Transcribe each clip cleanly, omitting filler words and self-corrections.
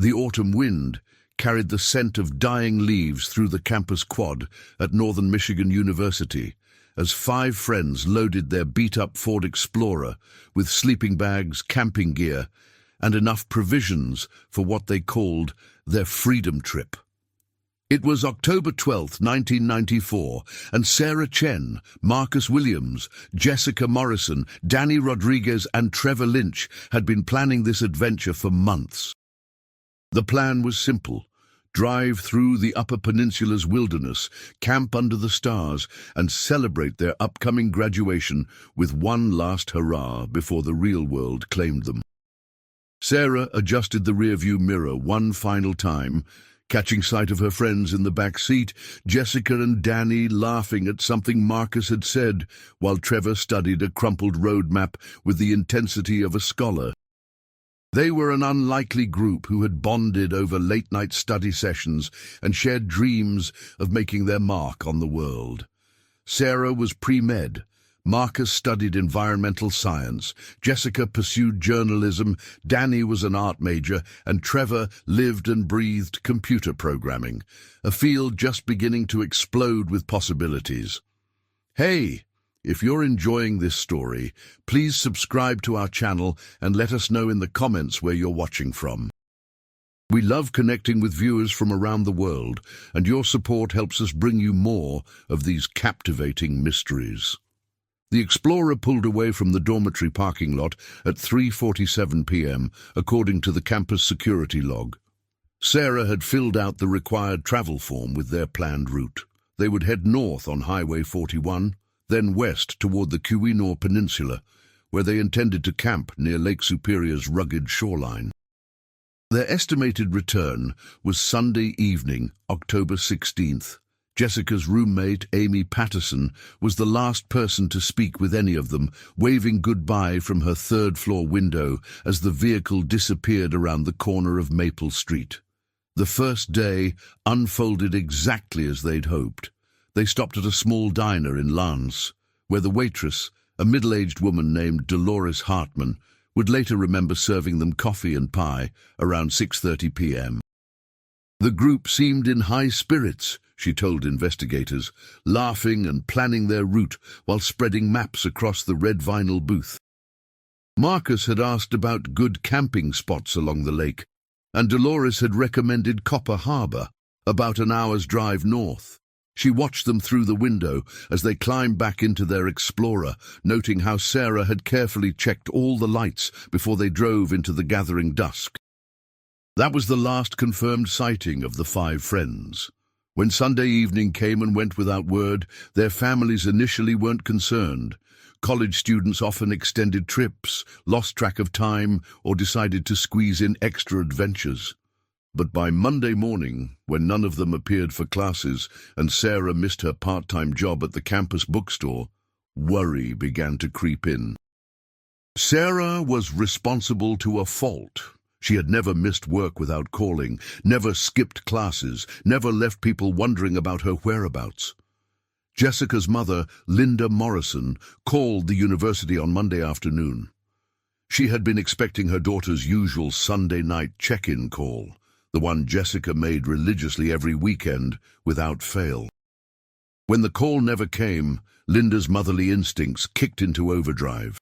The autumn wind carried the scent of dying leaves through the campus quad at Northern Michigan University as 5 friends loaded their beat-up Ford Explorer with sleeping bags, camping gear, and enough provisions for what they called their freedom trip. It was October 12, 1994, and Sarah Chen, Marcus Williams, Jessica Morrison, Danny Rodriguez, and Trevor Lynch had been planning this adventure for months. The plan was simple: drive through the Upper Peninsula's wilderness, camp under the stars, and celebrate their upcoming graduation with one last hurrah before the real world claimed them. Sarah adjusted the rearview mirror one final time, catching sight of her friends in the back seat, Jessica and Danny laughing at something Marcus had said, while Trevor studied a crumpled road map with the intensity of a scholar. They were an unlikely group who had bonded over late-night study sessions and shared dreams of making their mark on the world. Sarah was pre-med. Marcus studied environmental science, Jessica pursued journalism, Danny was an art major, and Trevor lived and breathed computer programming, a field just beginning to explode with possibilities. Hey, if you're enjoying this story, please subscribe to our channel and let us know in the comments where you're watching from. We love connecting with viewers from around the world, and your support helps us bring you more of these captivating mysteries. The Explorer pulled away from the dormitory parking lot at 3:47 p.m., according to the campus security log. Sarah had filled out the required travel form with their planned route. They would head north on Highway 41, then west toward the Upper Peninsula, where they intended to camp near Lake Superior's rugged shoreline. Their estimated return was Sunday evening, October 16th. Jessica's roommate, Amy Patterson, was the last person to speak with any of them, waving goodbye from her third-floor window as the vehicle disappeared around the corner of Maple Street. The first day unfolded exactly as they'd hoped. They stopped at a small diner in Lance, where the waitress, a middle-aged woman named Dolores Hartman, would later remember serving them coffee and pie around 6:30 p.m. The group seemed in high spirits, she told investigators, laughing and planning their route while spreading maps across the red vinyl booth. Marcus had asked about good camping spots along the lake, and Dolores had recommended Copper Harbor, about an hour's drive north. She watched them through the window as they climbed back into their Explorer, noting how Sarah had carefully checked all the lights before they drove into the gathering dusk. That was the last confirmed sighting of the 5 friends. When Sunday evening came and went without word, their families initially weren't concerned. College students often extended trips, lost track of time, or decided to squeeze in extra adventures. But by Monday morning, when none of them appeared for classes and Sarah missed her part-time job at the campus bookstore, worry began to creep in. Sarah was responsible to a fault. She had never missed work without calling, never skipped classes, never left people wondering about her whereabouts. Jessica's mother, Linda Morrison, called the university on Monday afternoon. She had been expecting her daughter's usual Sunday night check-in call, the one Jessica made religiously every weekend without fail. When the call never came, Linda's motherly instincts kicked into overdrive.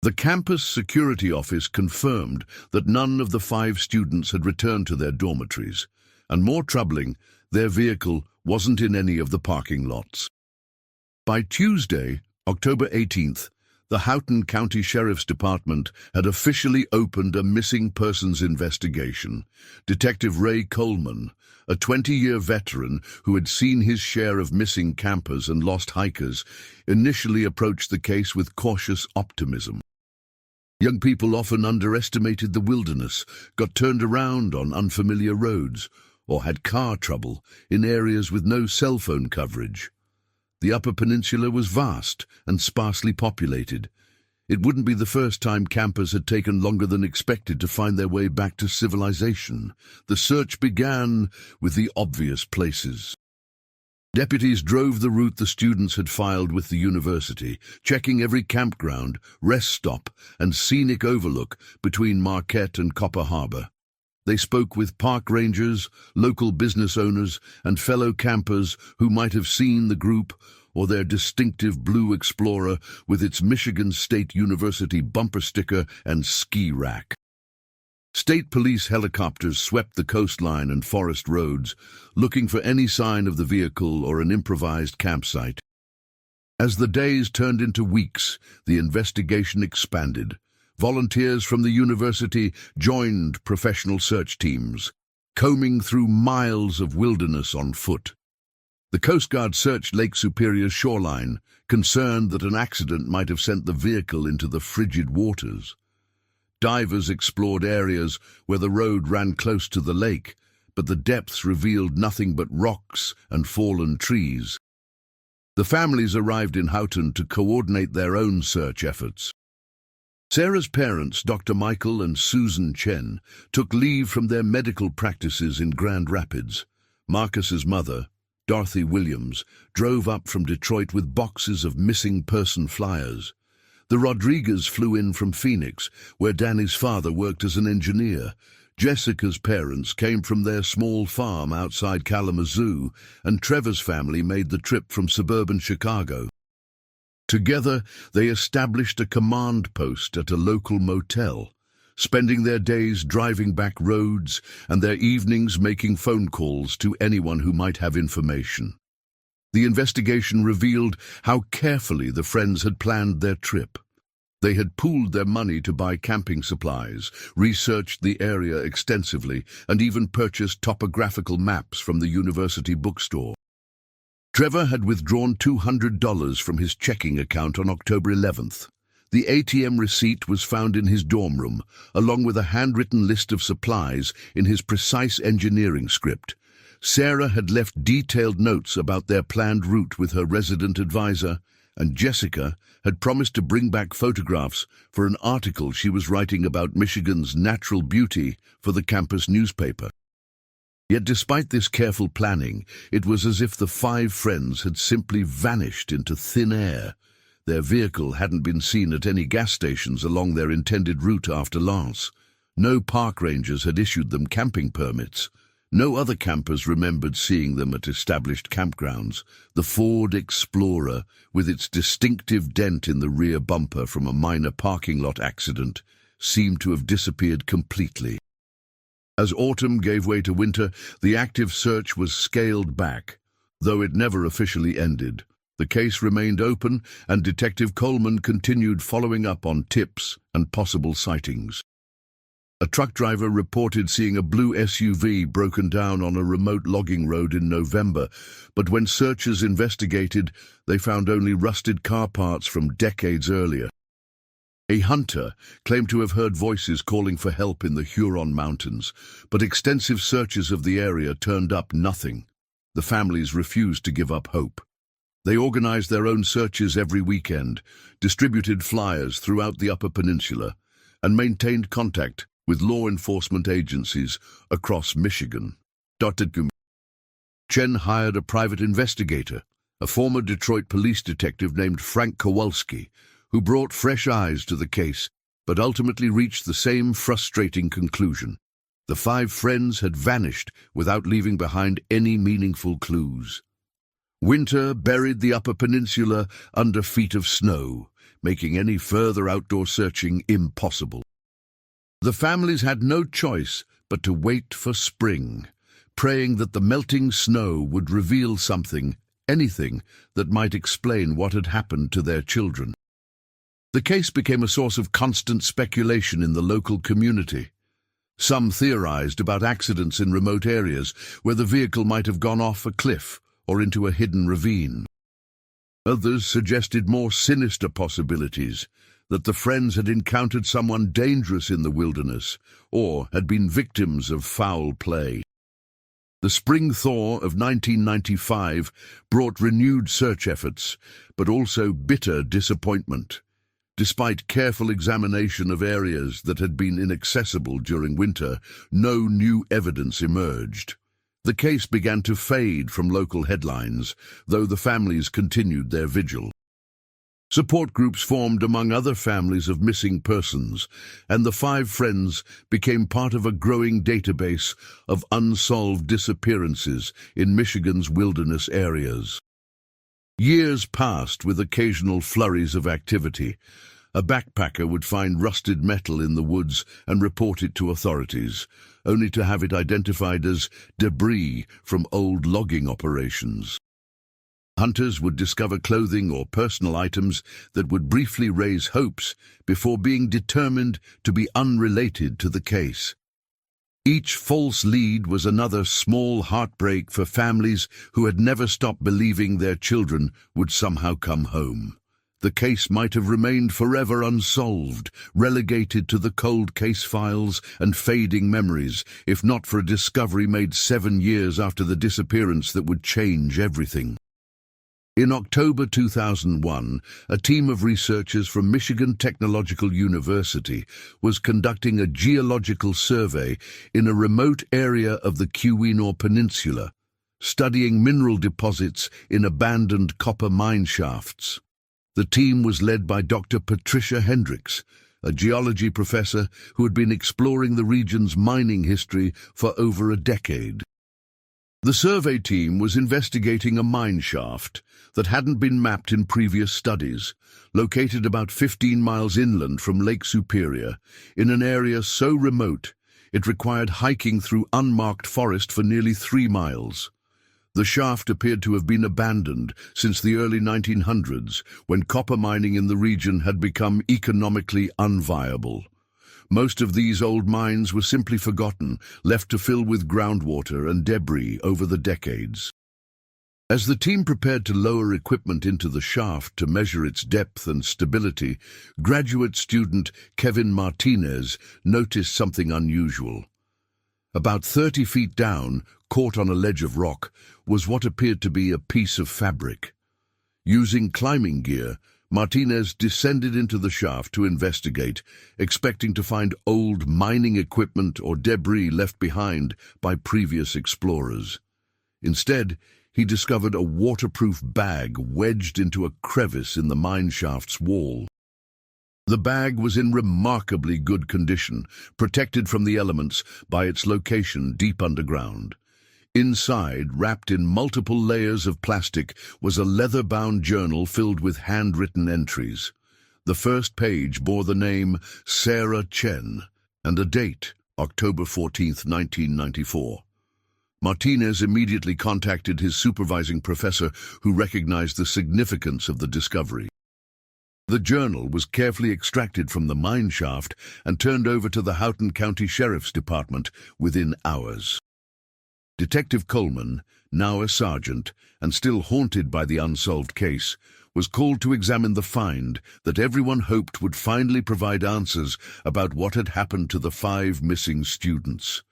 The campus security office confirmed that none of the 5 students had returned to their dormitories, and more troubling, their vehicle wasn't in any of the parking lots. By Tuesday, October 18th, the Houghton County Sheriff's Department had officially opened a missing persons investigation. Detective Ray Coleman, a 20-year veteran who had seen his share of missing campers and lost hikers, initially approached the case with cautious optimism. Young people often underestimated the wilderness, got turned around on unfamiliar roads, or had car trouble in areas with no cell phone coverage. The Upper Peninsula was vast and sparsely populated. It wouldn't be the first time campers had taken longer than expected to find their way back to civilization. The search began with the obvious places. Deputies drove the route the students had filed with the university, checking every campground, rest stop, and scenic overlook between Marquette and Copper Harbor. They spoke with park rangers, local business owners, and fellow campers who might have seen the group or their distinctive blue Explorer with its Michigan State University bumper sticker and ski rack. State police helicopters swept the coastline and forest roads, looking for any sign of the vehicle or an improvised campsite. As the days turned into weeks, the investigation expanded. Volunteers from the university joined professional search teams, combing through miles of wilderness on foot. The Coast Guard searched Lake Superior's shoreline, concerned that an accident might have sent the vehicle into the frigid waters. Divers explored areas where the road ran close to the lake, but the depths revealed nothing but rocks and fallen trees. The families arrived in Houghton to coordinate their own search efforts. Sarah's parents, Dr. Michael and Susan Chen, took leave from their medical practices in Grand Rapids. Marcus's mother, Dorothy Williams, drove up from Detroit with boxes of missing person flyers. The Rodriguez flew in from Phoenix, where Danny's father worked as an engineer. Jessica's parents came from their small farm outside Kalamazoo, and Trevor's family made the trip from suburban Chicago. Together, they established a command post at a local motel, spending their days driving back roads and their evenings making phone calls to anyone who might have information. The investigation revealed how carefully the friends had planned their trip. They had pooled their money to buy camping supplies, researched the area extensively, and even purchased topographical maps from the university bookstore. Trevor had withdrawn $200 from his checking account on October 11th. The ATM receipt was found in his dorm room, along with a handwritten list of supplies in his precise engineering script. Sarah had left detailed notes about their planned route with her resident advisor, and Jessica had promised to bring back photographs for an article she was writing about Michigan's natural beauty for the campus newspaper. Yet despite this careful planning, it was as if the five friends had simply vanished into thin air. Their vehicle hadn't been seen at any gas stations along their intended route after Lance. No park rangers had issued them camping permits. No other campers remembered seeing them at established campgrounds. The Ford Explorer, with its distinctive dent in the rear bumper from a minor parking lot accident, seemed to have disappeared completely. As autumn gave way to winter, the active search was scaled back. Though it never officially ended, the case remained open, and Detective Coleman continued following up on tips and possible sightings. A truck driver reported seeing a blue SUV broken down on a remote logging road in November, but when searchers investigated, they found only rusted car parts from decades earlier. A hunter claimed to have heard voices calling for help in the Huron Mountains, but extensive searches of the area turned up nothing. The families refused to give up hope. They organized their own searches every weekend, distributed flyers throughout the Upper Peninsula, and maintained contact with law enforcement agencies across Michigan. Chen hired a private investigator, a former Detroit police detective named Frank Kowalski, who brought fresh eyes to the case, but ultimately reached the same frustrating conclusion. The five friends had vanished without leaving behind any meaningful clues. Winter buried the Upper Peninsula under feet of snow, making any further outdoor searching impossible. The families had no choice but to wait for spring, praying that the melting snow would reveal something, anything, that might explain what had happened to their children. The case became a source of constant speculation in the local community. Some theorized about accidents in remote areas where the vehicle might have gone off a cliff or into a hidden ravine. Others suggested more sinister possibilities, that the friends had encountered someone dangerous in the wilderness or had been victims of foul play. The spring thaw of 1995 brought renewed search efforts, but also bitter disappointment. Despite careful examination of areas that had been inaccessible during winter, no new evidence emerged. The case began to fade from local headlines, though the families continued their vigil. Support groups formed among other families of missing persons, and the 5 friends became part of a growing database of unsolved disappearances in Michigan's wilderness areas. Years passed with occasional flurries of activity. A backpacker would find rusted metal in the woods and report it to authorities, only to have it identified as debris from old logging operations. Hunters would discover clothing or personal items that would briefly raise hopes before being determined to be unrelated to the case. Each false lead was another small heartbreak for families who had never stopped believing their children would somehow come home. The case might have remained forever unsolved, relegated to the cold case files and fading memories, if not for a discovery made 7 years after the disappearance that would change everything. In October 2001, a team of researchers from Michigan Technological University was conducting a geological survey in a remote area of the Upper Peninsula, studying mineral deposits in abandoned copper mine shafts. The team was led by Dr. Patricia Hendricks, a geology professor who had been exploring the region's mining history for over a decade. The survey team was investigating a mine shaft that hadn't been mapped in previous studies, located about 15 miles inland from Lake Superior, in an area so remote it required hiking through unmarked forest for nearly 3 miles. The shaft appeared to have been abandoned since the early 1900s, when copper mining in the region had become economically unviable. Most of these old mines were simply forgotten, left to fill with groundwater and debris over the decades. As the team prepared to lower equipment into the shaft to measure its depth and stability, graduate student Kevin Martinez noticed something unusual. About 30 feet down, caught on a ledge of rock, was what appeared to be a piece of fabric. Using climbing gear, Martinez descended into the shaft to investigate, expecting to find old mining equipment or debris left behind by previous explorers. Instead, he discovered a waterproof bag wedged into a crevice in the mine shaft's wall. The bag was in remarkably good condition, protected from the elements by its location deep underground. Inside, wrapped in multiple layers of plastic, was a leather-bound journal filled with handwritten entries. The first page bore the name Sarah Chen and a date, October 14, 1994. Martinez immediately contacted his supervising professor, who recognized the significance of the discovery. The journal was carefully extracted from the mine shaft and turned over to the Houghton County Sheriff's Department within hours. Detective Coleman, now a sergeant and still haunted by the unsolved case, was called to examine the find that everyone hoped would finally provide answers about what had happened to the 5 missing students.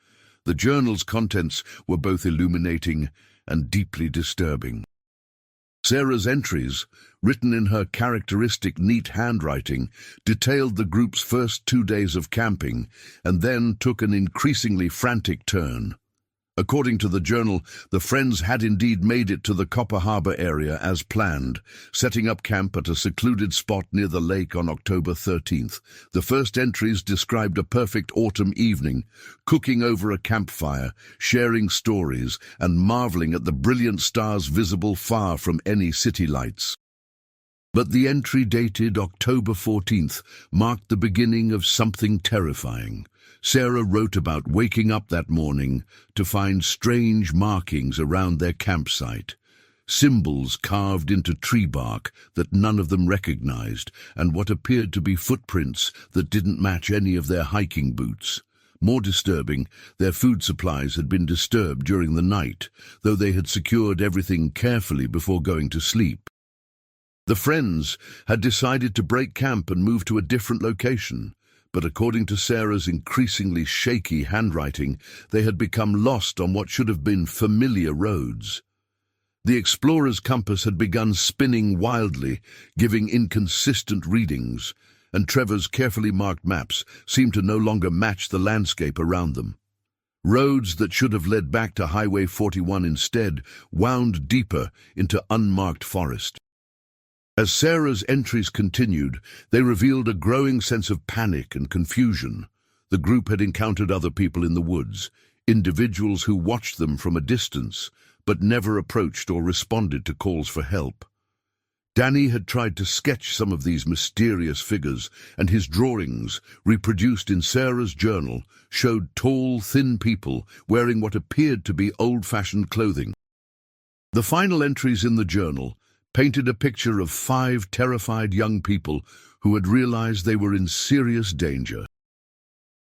The journal's contents were both illuminating and deeply disturbing. Sarah's entries, written in her characteristic neat handwriting, detailed the group's first 2 days of camping and then took an increasingly frantic turn. According to the journal, the friends had indeed made it to the Copper Harbor area as planned, setting up camp at a secluded spot near the lake on October 13th. The first entries described a perfect autumn evening, cooking over a campfire, sharing stories, and marveling at the brilliant stars visible far from any city lights. But the entry dated October 14th marked the beginning of something terrifying. Sarah wrote about waking up that morning to find strange markings around their campsite, symbols carved into tree bark that none of them recognized, and what appeared to be footprints that didn't match any of their hiking boots. More disturbing, their food supplies had been disturbed during the night, though they had secured everything carefully before going to sleep. The friends had decided to break camp and move to a different location, but according to Sarah's increasingly shaky handwriting, they had become lost on what should have been familiar roads. The explorer's compass had begun spinning wildly, giving inconsistent readings, and Trevor's carefully marked maps seemed to no longer match the landscape around them. Roads that should have led back to Highway 41 instead wound deeper into unmarked forest. As Sarah's entries continued, they revealed a growing sense of panic and confusion. The group had encountered other people in the woods, individuals who watched them from a distance, but never approached or responded to calls for help. Danny had tried to sketch some of these mysterious figures, and his drawings, reproduced in Sarah's journal, showed tall, thin people wearing what appeared to be old-fashioned clothing. The final entries in the journal painted a picture of 5 terrified young people who had realized they were in serious danger.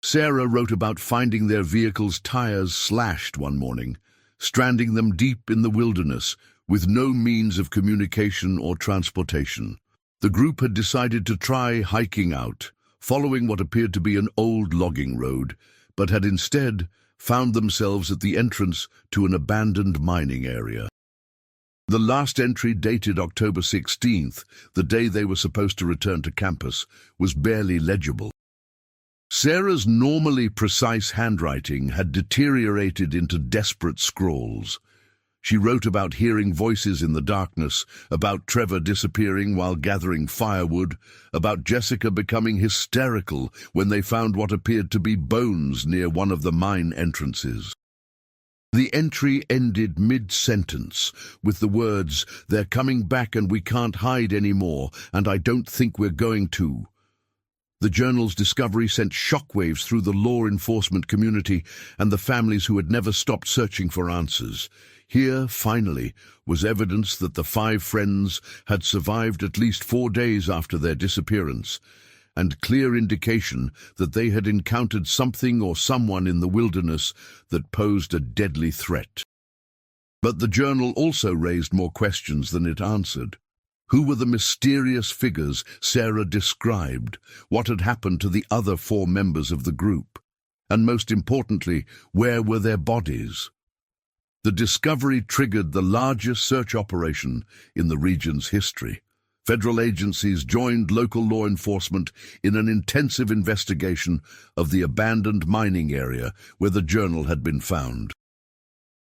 Sarah wrote about finding their vehicle's tires slashed one morning, stranding them deep in the wilderness with no means of communication or transportation. The group had decided to try hiking out, following what appeared to be an old logging road, but had instead found themselves at the entrance to an abandoned mining area. The last entry, dated October 16th, the day they were supposed to return to campus, was barely legible. Sarah's normally precise handwriting had deteriorated into desperate scrawls. She wrote about hearing voices in the darkness, about Trevor disappearing while gathering firewood, about Jessica becoming hysterical when they found what appeared to be bones near one of the mine entrances. The entry ended mid-sentence with the words, "They're coming back and we can't hide anymore, and I don't think we're going to." The journal's discovery sent shockwaves through the law enforcement community and the families who had never stopped searching for answers. Here, finally, was evidence that the 5 friends had survived at least 4 days after their disappearance, and clear indication that they had encountered something or someone in the wilderness that posed a deadly threat. But the journal also raised more questions than it answered. Who were the mysterious figures Sarah described? What had happened to the other 4 members of the group? And most importantly, where were their bodies? The discovery triggered the largest search operation in the region's history. Federal agencies joined local law enforcement in an intensive investigation of the abandoned mining area where the journal had been found.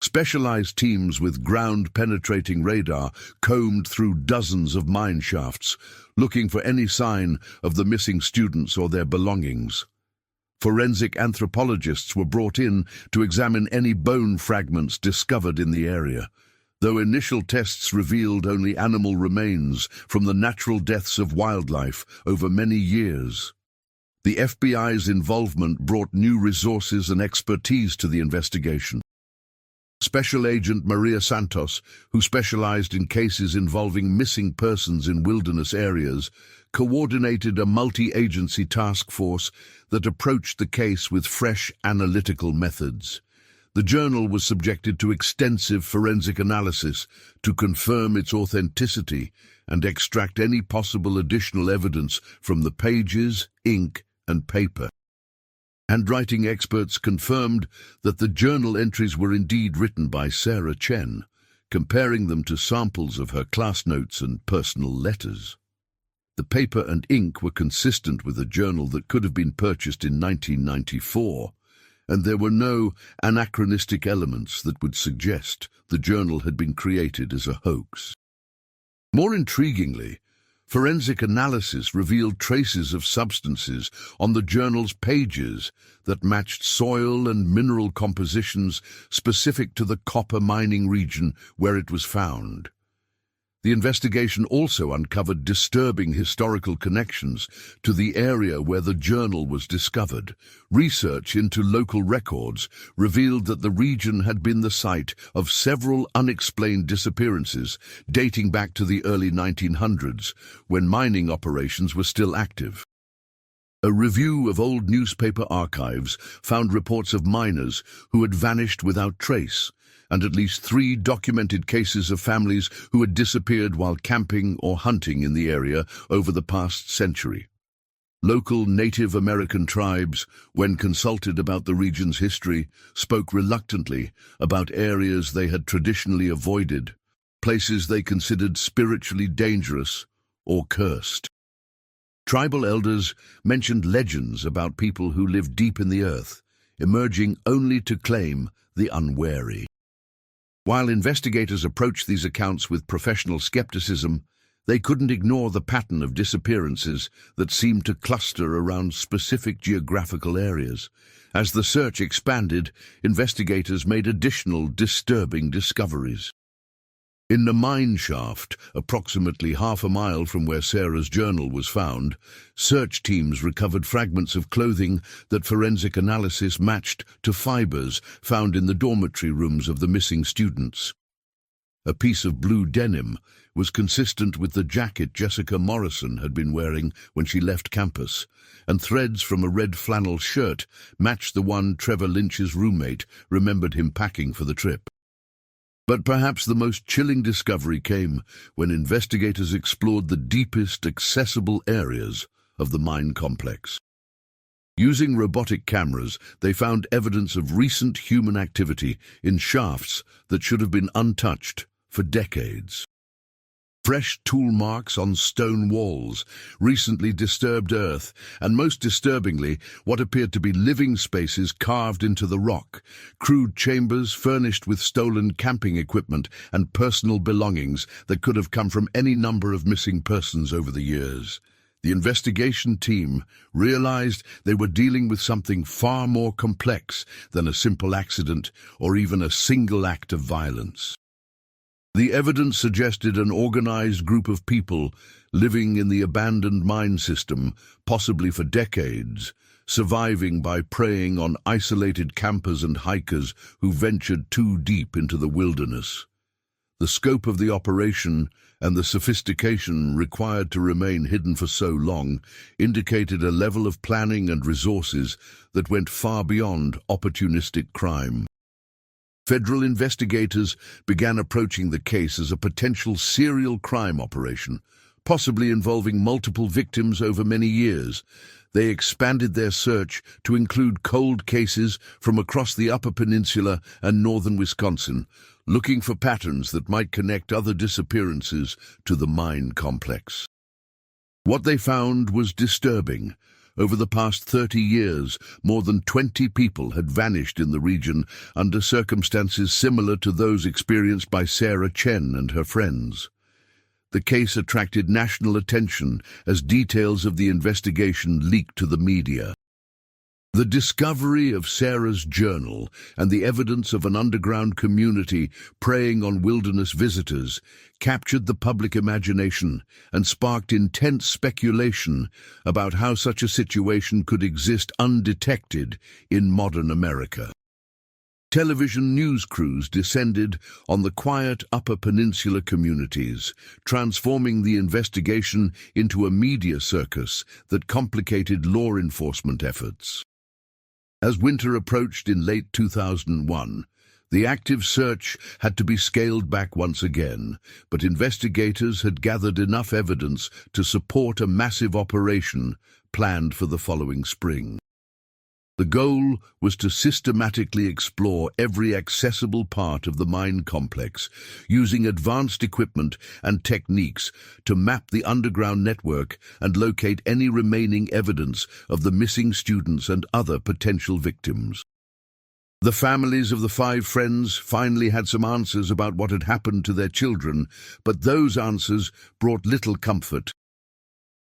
Specialized teams with ground-penetrating radar combed through dozens of mine shafts, looking for any sign of the missing students or their belongings. Forensic anthropologists were brought in to examine any bone fragments discovered in the area, though initial tests revealed only animal remains from the natural deaths of wildlife over many years. The FBI's involvement brought new resources and expertise to the investigation. Special Agent Maria Santos, who specialized in cases involving missing persons in wilderness areas, coordinated a multi-agency task force that approached the case with fresh analytical methods. The journal was subjected to extensive forensic analysis to confirm its authenticity and extract any possible additional evidence from the pages, ink, and paper. Handwriting experts confirmed that the journal entries were indeed written by Sarah Chen, comparing them to samples of her class notes and personal letters. The paper and ink were consistent with a journal that could have been purchased in 1994, and there were no anachronistic elements that would suggest the journal had been created as a hoax. More intriguingly, forensic analysis revealed traces of substances on the journal's pages that matched soil and mineral compositions specific to the copper mining region where it was found. The investigation also uncovered disturbing historical connections to the area where the journal was discovered. Research into local records revealed that the region had been the site of several unexplained disappearances dating back to the early 1900s, when mining operations were still active. A review of old newspaper archives found reports of miners who had vanished without trace, and at least 3 documented cases of families who had disappeared while camping or hunting in the area over the past century. Local Native American tribes, when consulted about the region's history, spoke reluctantly about areas they had traditionally avoided, places they considered spiritually dangerous or cursed. Tribal elders mentioned legends about people who lived deep in the earth, emerging only to claim the unwary. While investigators approached these accounts with professional skepticism, They couldn't ignore the pattern of disappearances that seemed to cluster around specific geographical areas. As the search expanded, investigators made additional disturbing discoveries. In the mine shaft, approximately half a mile from where Sarah's journal was found, search teams recovered fragments of clothing that forensic analysis matched to fibers found in the dormitory rooms of the missing students. A piece of blue denim was consistent with the jacket Jessica Morrison had been wearing when she left campus, and threads from a red flannel shirt matched the one Trevor Lynch's roommate remembered him packing for the trip. But perhaps the most chilling discovery came when investigators explored the deepest accessible areas of the mine complex. Using robotic cameras, they found evidence of recent human activity in shafts that should have been untouched for decades. Fresh tool marks on stone walls, recently disturbed earth, and most disturbingly, what appeared to be living spaces carved into the rock, crude chambers furnished with stolen camping equipment and personal belongings that could have come from any number of missing persons over the years. The investigation team realized they were dealing with something far more complex than a simple accident or even a single act of violence. The evidence suggested an organized group of people living in the abandoned mine system, possibly for decades, surviving by preying on isolated campers and hikers who ventured too deep into the wilderness. The scope of the operation and the sophistication required to remain hidden for so long indicated a level of planning and resources that went far beyond opportunistic crime. Federal investigators began approaching the case as a potential serial crime operation, possibly involving multiple victims over many years. They expanded their search to include cold cases from across the Upper Peninsula and northern Wisconsin, looking for patterns that might connect other disappearances to the mine complex. What they found was disturbing. Over the past 30 years, more than 20 people had vanished in the region under circumstances similar to those experienced by Sarah Chen and her friends. The case attracted national attention as details of the investigation leaked to the media. The discovery of Sarah's journal and the evidence of an underground community preying on wilderness visitors captured the public imagination and sparked intense speculation about how such a situation could exist undetected in modern America. Television news crews descended on the quiet Upper Peninsula communities, transforming the investigation into a media circus that complicated law enforcement efforts. As winter approached in late 2001, the active search had to be scaled back once again, but investigators had gathered enough evidence to support a massive operation planned for the following spring. The goal was to systematically explore every accessible part of the mine complex, using advanced equipment and techniques to map the underground network and locate any remaining evidence of the missing students and other potential victims. The families of the 5 friends finally had some answers about what had happened to their children, but those answers brought little comfort.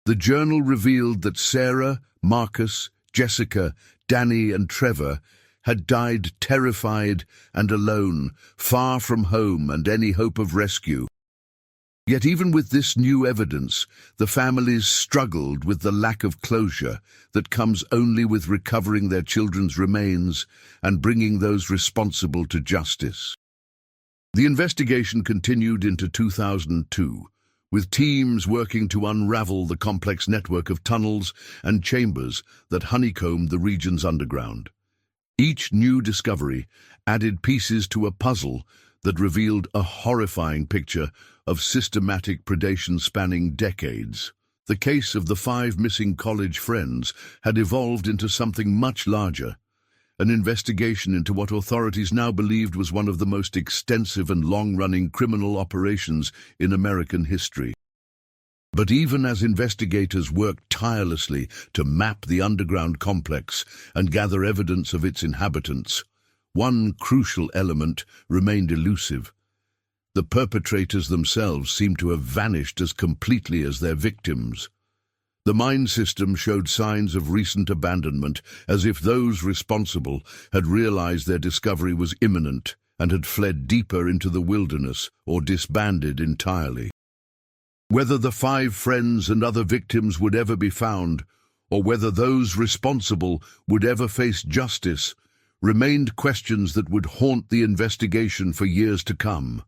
The journal revealed that Sarah, Marcus, Jessica, Danny and Trevor had died terrified and alone, far from home and any hope of rescue. Yet even with this new evidence, the families struggled with the lack of closure that comes only with recovering their children's remains and bringing those responsible to justice. The investigation continued into 2002, with teams working to unravel the complex network of tunnels and chambers that honeycombed the region's underground. Each new discovery added pieces to a puzzle that revealed a horrifying picture of systematic predation spanning decades. The case of the 5 missing college friends had evolved into something much larger, an investigation into what authorities now believed was one of the most extensive and long-running criminal operations in American history. But even as investigators worked tirelessly to map the underground complex and gather evidence of its inhabitants, one crucial element remained elusive: The perpetrators themselves seemed to have vanished as completely as their victims. The mine system showed signs of recent abandonment, as if those responsible had realized their discovery was imminent and had fled deeper into the wilderness or disbanded entirely. Whether the 5 friends and other victims would ever be found, or whether those responsible would ever face justice, remained questions that would haunt the investigation for years to come.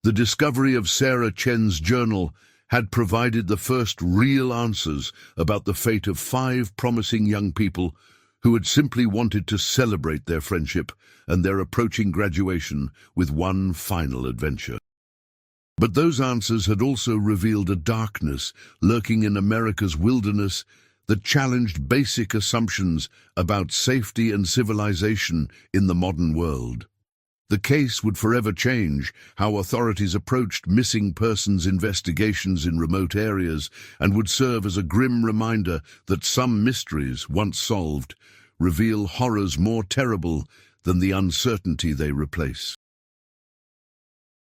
The discovery of Sarah Chen's journal had provided the first real answers about the fate of 5 promising young people who had simply wanted to celebrate their friendship and their approaching graduation with one final adventure. But those answers had also revealed a darkness lurking in America's wilderness that challenged basic assumptions about safety and civilization in the modern world. The case would forever change how authorities approached missing persons investigations in remote areas and would serve as a grim reminder that some mysteries, once solved, reveal horrors more terrible than the uncertainty they replace.